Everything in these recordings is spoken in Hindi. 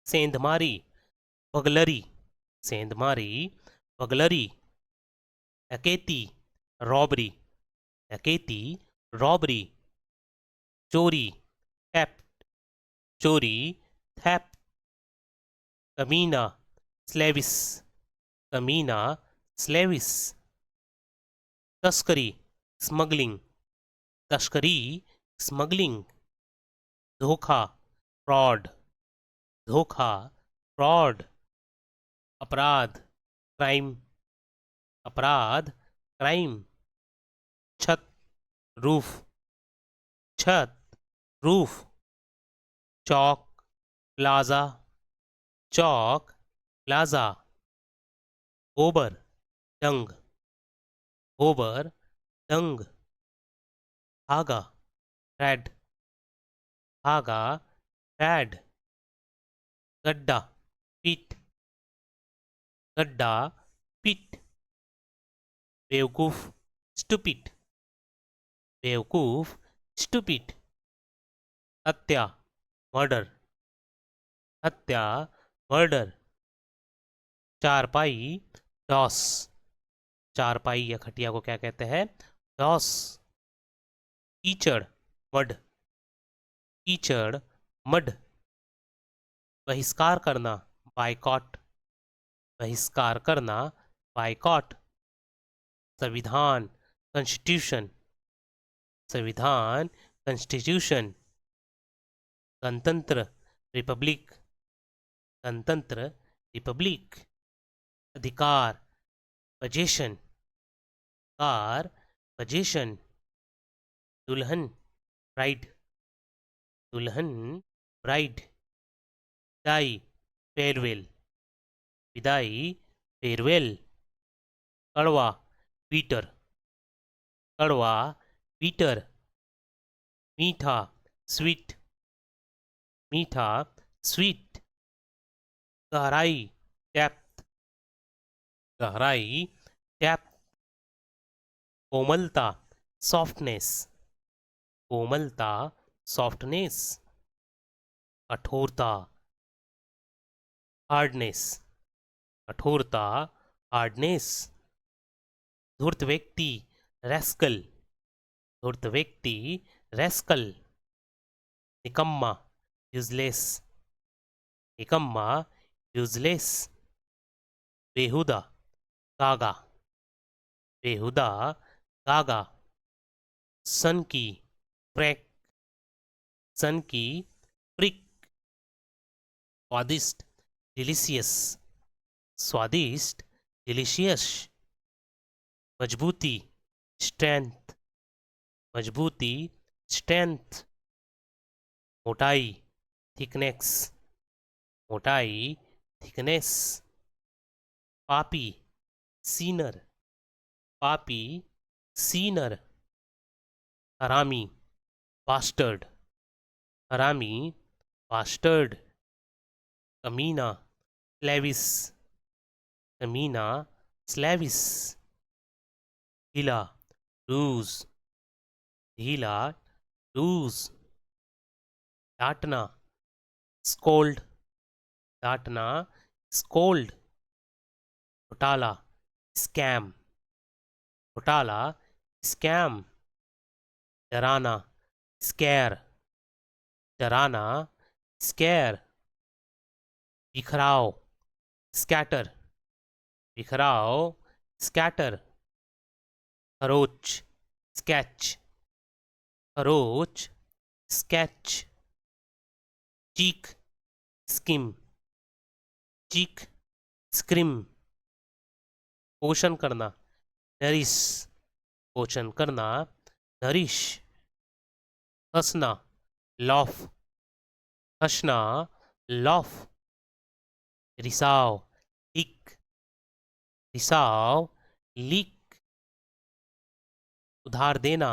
सेंधमारी बगलरी, सेंधमारी बगलरी। डकैती रॉबरी, डकैती रॉबरी। चोरी थेफ्ट, चोरी थेफ्ट। कमीना स्लेविस, कमीना स्लेविस। तस्करी स्मगलिंग, तस्करी स्मगलिंग। धोखा फ्रॉड, धोखा फ्रॉड। अपराध क्राइम, अपराध क्राइम। छत रूफ, छत रूफ। चौक प्लाजा, चौक प्लाजा। गोबर डंग, गोबर डंग। धागा थ्रेड, धागा थ्रेड। गड्ढा पिट, गड्ढा पिट। बेवकूफ स्टूपिड, बेवकूफ स्टूपिड। हत्या मर्डर, हत्या मर्डर। चारपाई डॉस, चारपाई या खटिया को क्या कहते हैं? डॉस। कीचड़ मड, कीचड़ मड। बहिष्कार करना बायकॉट, बहिष्कार करना बायकॉट। संविधान कॉन्स्टिट्यूशन, संविधान कॉन्स्टिट्यूशन। गणतंत्र रिपब्लिक, गणतंत्र रिपब्लिक। अधिकार पोजीशन, कार पोजीशन। दुल्हन ब्राइड, दुल्हन ब्राइड। विदाई फेयरवेल, विदाई फेयरवेल। कड़वा पीटर, कड़वा पीटर। मीठा स्वीट, मीठा स्वीट। गहराई डेप्थ, गहराई डेप्थ। कोमलता सॉफ्टनेस, कोमलता सॉफ्टनेस। कठोरता हार्डनेस, कठोरता हार्डनेस। धूर्त व्यक्ति रैस्कल, धूर्त व्यक्ति रैस्कल। निकम्मा यूजलेस, निकम्मा यूजलेस। बेहुदा गागा, बेहुदा गागा। सन की प्रेक, सन की प्रिक। स्वादिष्ट डिलीशियस, स्वादिष्ट डिलीशियस। मजबूती स्ट्रेंथ, मजबूती स्ट्रेंथ। मोटाई थिकनेस, मोटाई थिकनेस। पापी सीनर, पापी सीनर। हरामी बास्टर्ड, हरामी बास्टर्ड। कमीना स्लेविस, कमीना स्लेविस। ढीला लूज, ढीला लूज। डांटना स्कोल्ड, डांटना स्कोल्ड। घोटाला स्कैम, घोटाला स्कैम। डराना स्कैर, डराना स्कैर। बिखराव स्कैटर, बिखराव स्कैटर। खरोच स्केच, खरोच स्केच। चीक स्किम, चीक स्क्रिम। पोषण करना नरिश, पोषण करना नरिश। हंसना लॉफ, हंसना लॉफ। रिसाव लिक, रिसाव लिक। उधार देना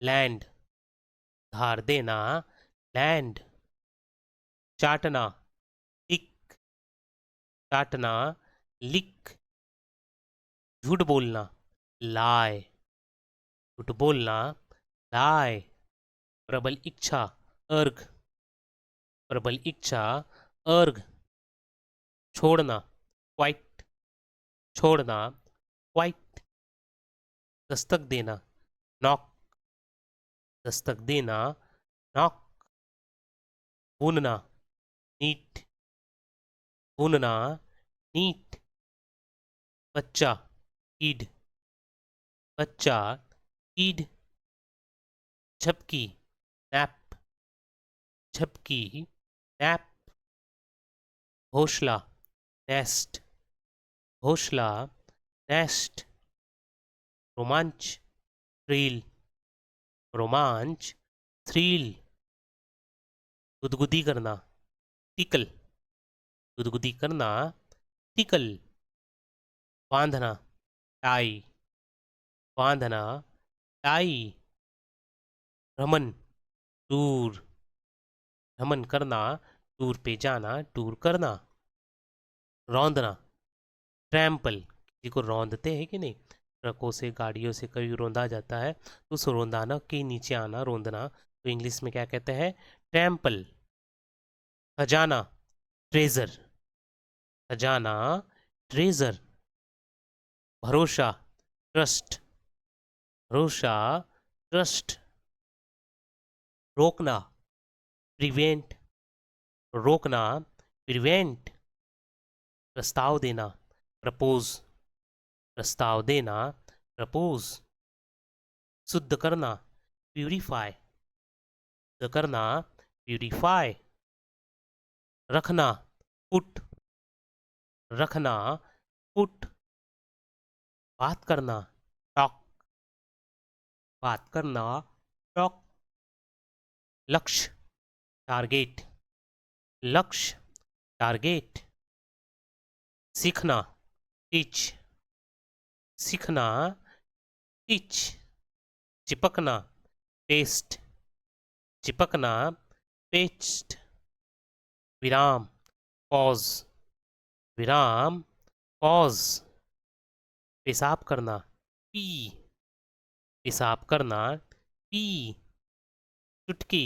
लैंड, उधार देना लैंड। चाटना टिक, चाटना लिक। झूठ बोलना लाय, झूठ बोलना लाय। प्रबल इच्छा अर्घ, प्रबल इच्छा अर्घ। छोड़ना, क्वाइट, छोड़ना, क्वाइट। दस्तक देना, नॉक, दस्तक देना, नॉक। बुनना, नीट, बुनना, नीट। बच्चा, ईड, बच्चा, ईड। झपकी, नैप, झपकी, नैप। घोंसला, नेस्ट, घोंसला, नेस्ट। रोमांच, थ्रिल, रोमांच, थ्रिल। गुदगुदी करना, टिकल, गुदगुदी करना, टिकल। बांधना, टाई, बांधना, टाई। भ्रमण, टूर, भ्रमण करना, टूर पे जाना, टूर करना। रौंदना, ट्रैम्पल, किसी को रौंदते हैं कि नहीं, ट्रकों से गाड़ियों से कभी रौंदा जाता है, तो उस रौंदाना के नीचे आना, रौंदना, तो इंग्लिश में क्या कहते हैं, ट्रैम्पल। खजाना, ट्रेजर, खजाना, ट्रेजर। भरोसा, ट्रस्ट, भरोसा, ट्रस्ट। रोकना, प्रिवेंट, रोकना, प्रिवेंट। प्रस्ताव देना, प्रपोज, प्रस्ताव देना, प्रपोज। शुद्ध करना, प्यूरिफाई, शुद्ध करना, प्यूरिफाई। रखना, पुट, रखना, पुट। बात करना, टॉक, बात करना, टॉक। लक्ष्य, टारगेट, लक्ष्य, टारगेट। सीखना, टीच, सीखना, टीच। चिपकना, पेस्ट, चिपकना, पेस्ट। विराम, पॉज, विराम, पॉज। पेशाब करना, पी, पेशाब करना, पी। चुटकी,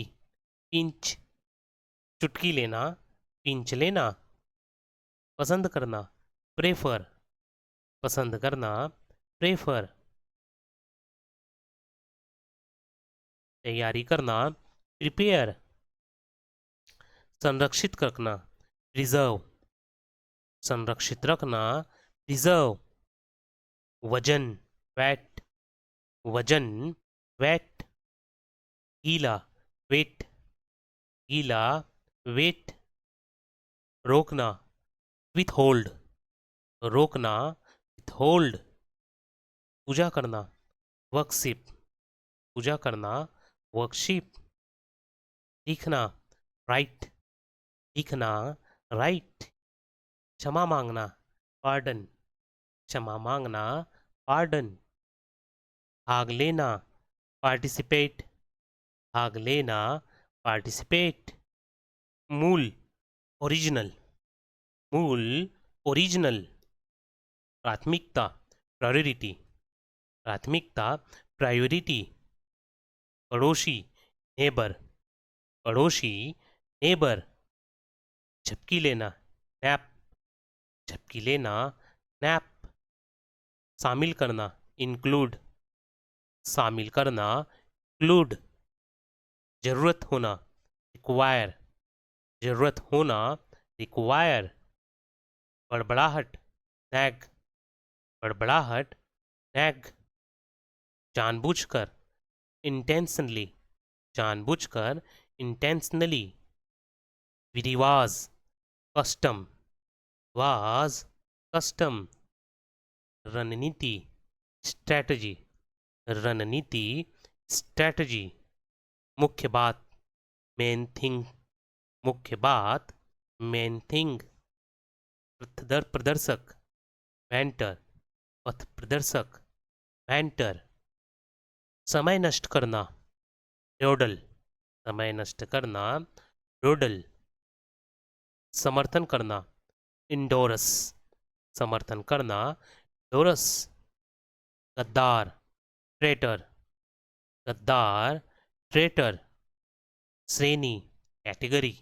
पिंच, चुटकी लेना, पिंच लेना। पसंद करना, प्रेफर, पसंद करना, प्रेफर। तैयारी करना, प्रिपेयर। संरक्षित रखना, रिजर्व, संरक्षित रखना, रिजर्व। वजन, वैट, वजन, वैट। गीला, वेट, गीला, वेट। रोकना, विथ होल्ड, रोकना, विथ होल्ड। पूजा करना, वर्कशिप, पूजा करना, वर्कशिप। लिखना, राइट, लिखना, राइट। क्षमा मांगना, पार्डन, क्षमा मांगना, पार्डन। भाग लेना, पार्टिसिपेट, भाग लेना, पार्टिसिपेट। मूल, ओरिजिनल, मूल, ओरिजिनल। प्राथमिकता, प्रायोरिटी, प्राथमिकता, प्रायोरिटी। पड़ोसी, नेबर, पड़ोसी, नेबर। झपकी लेना, नैप, झपकी लेना, नैप। शामिल करना, इंक्लूड, शामिल करना, इंक्लूड। जरूरत होना, रिक्वायर, जरूरत होना, रिक्वायर। बड़बड़ाहट, नैग, बड़बड़ाहट, नैग। जानबूझकर, इंटेंशनली, जानबूझकर, इंटेंशनली। विधिवाज, कस्टम, वाज, कस्टम। रणनीति, स्ट्रैटेजी, रणनीति, स्ट्रैटेजी। मुख्य बात, मेन थिंग, मुख्य बात, मेन थिंग। प्रदर्शक, वेंटर, पथ प्रदर्शक, वेंटर। समय नष्ट करना, रोडल, समय नष्ट करना, रोडल। समर्थन करना, इंडोरस, समर्थन करना, डोरस। गद्दार, ट्रेटर, गद्दार, ट्रेटर। श्रेणी, कैटेगरी,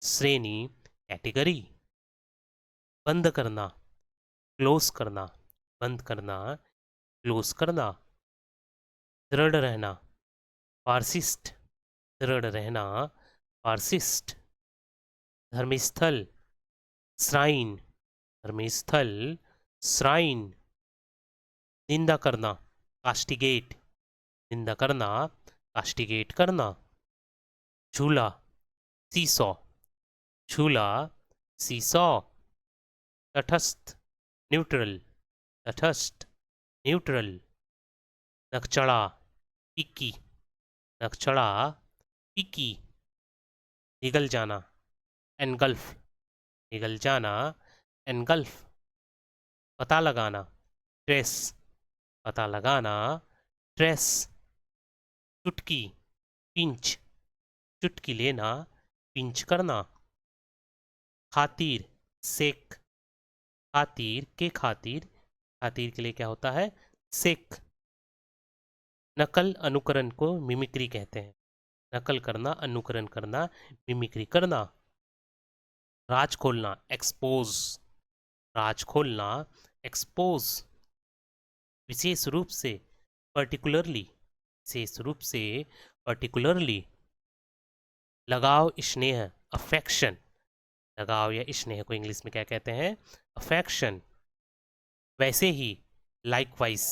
श्रेणी, कैटेगरी। बंद करना, क्लोज करना, बंद करना, क्लोज करना। दृढ़ रहना, पारसिस्ट, दृढ़ रहना, पारसिस्ट। धर्मस्थल, श्राइन, धर्मस्थल, श्राइन। निंदा करना, कास्टिगेट, निंदा करना, कास्टिगेट करना। झूला, सीसॉ, झूला, सीसॉ। तटस्थ, न्यूट्रल, तटस्थ, न्यूट्रल। नकचड़ा, पिकी, नकचड़ा, पिकी। निगल जाना, एनगल्फ, निगल जाना, एनगल्फ। पता लगाना, ट्रेस, पता लगाना, ट्रेस। चुटकी, पिंच, चुटकी लेना, पिंच करना। खातिर, सेक, खातिर के खातिर, खातिर के लिए क्या होता है, सेक। नकल अनुकरण को मिमिक्री कहते हैं। नकल करना, अनुकरण करना, मिमिक्री करना। राज खोलना, एक्सपोज, राज खोलना, एक्सपोज। विशेष रूप से, पर्टिकुलरली, विशेष रूप से, पर्टिकुलरली। लगाव, स्नेह, अफेक्शन। लगाव या स्नेह को इंग्लिश में क्या कहते हैं, अफेक्शन। वैसे ही, लाइकवाइज,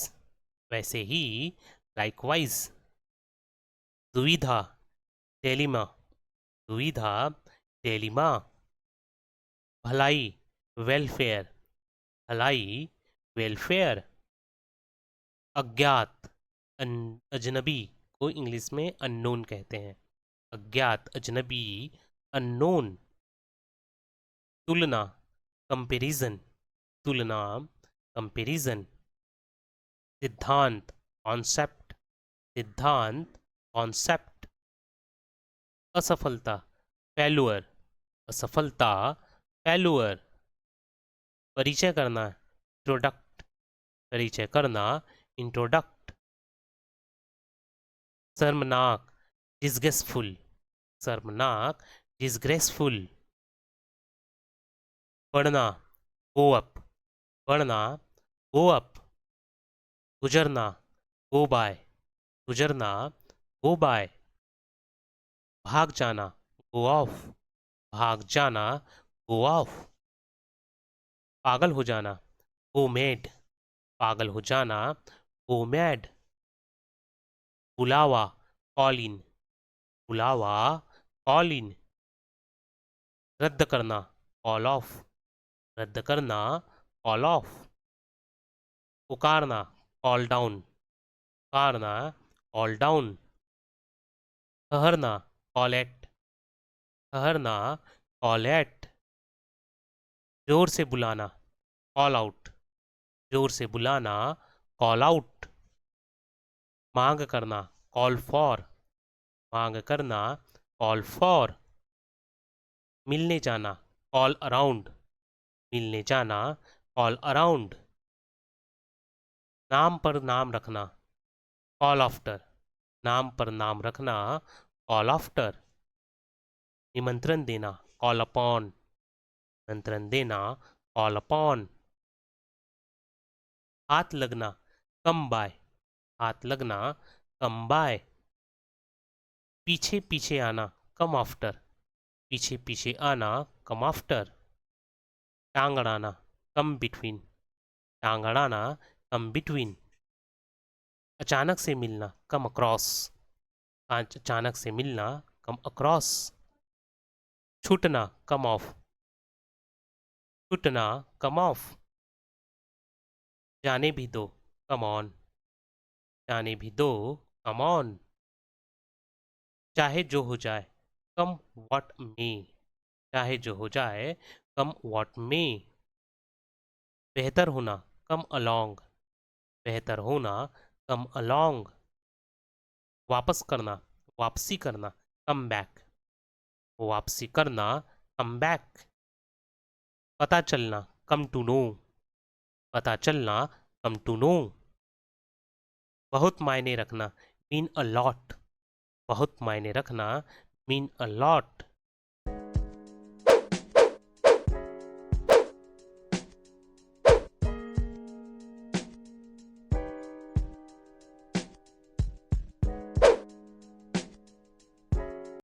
वैसे ही, लाइकवाइज। दुविधा, टेलिमा, दुविधा, टेलिमा। भलाई, वेलफेयर, भलाई, वेलफेयर। अज्ञात, अजनबी को इंग्लिश में अननोन कहते हैं। अज्ञात, अजनबी, अननोन। तुलना, कंपेरिजन, तुलना, कंपेरिजन। सिद्धांत, कॉन्सेप्ट, सिद्धांत, कॉन्सेप्ट। असफलता, फेलुअर, असफलता, फेलुअर। परिचय करना, इंट्रोडक्ट, परिचय करना, इंट्रोडक्ट। शर्मनाक, डिस्ग्रेसफुल, शर्मनाक, डिस्ग्रेसफुल। बढ़ना, गो अप, बढ़ना, गो अप। गुजरना, गो बाय, गुजरना, गो बाय। भाग जाना, गो ऑफ, भाग जाना, गो ऑफ। पागल हो जाना, गो मैड, पागल हो जाना, गो मैड। बुलावा, कॉल इन, बुलावा, कॉल इन। रद्द करना, कॉल ऑफ, रद्द करना, कॉल ऑफ। पुकारना, कॉल डाउन, पुकारना, कॉल डाउन। ठहरना, कॉल एट, ठहरना, कॉल एट। जोर से बुलाना, कॉल आउट, जोर से बुलाना, कॉल आउट। मांग करना, कॉल फॉर, मांग करना, कॉल फॉर। मिलने जाना, कॉल अराउंड, मिलने जाना, कॉल अराउंड। नाम पर नाम रखना, कॉल आफ्टर, नाम पर नाम रखना, कॉल आफ्टर। निमंत्रण देना, कॉल अपॉन, निमंत्रण देना, कॉल अपॉन। हाथ लगना, कम बाय, हाथ लगना, कम बाय। पीछे पीछे आना, कम आफ्टर, पीछे पीछे आना, कम आफ्टर। टांग अड़ाना, कम बिटवीन, टांग अड़ाना, कम बिटवीन। अचानक से मिलना, कम अक्रॉस, अचानक से मिलना, कम अक्रॉस। छूटना, कम ऑफ, छूटना, कम ऑफ। जाने भी दो, कम ऑन, जाने भी दो, कम ऑन। चाहे जो हो जाए, कम व्हाट मे, चाहे जो हो जाए, कम व्हाट मे। बेहतर होना, कम अलोंग, बेहतर होना, कम अलोंग। वापस करना, वापसी करना, कम बैक, वापसी करना, कम बैक। पता चलना, कम टू नो, पता चलना, कम टू नो। बहुत मायने रखना, मीन अ लॉट, बहुत मायने रखना, मीन अ लॉट।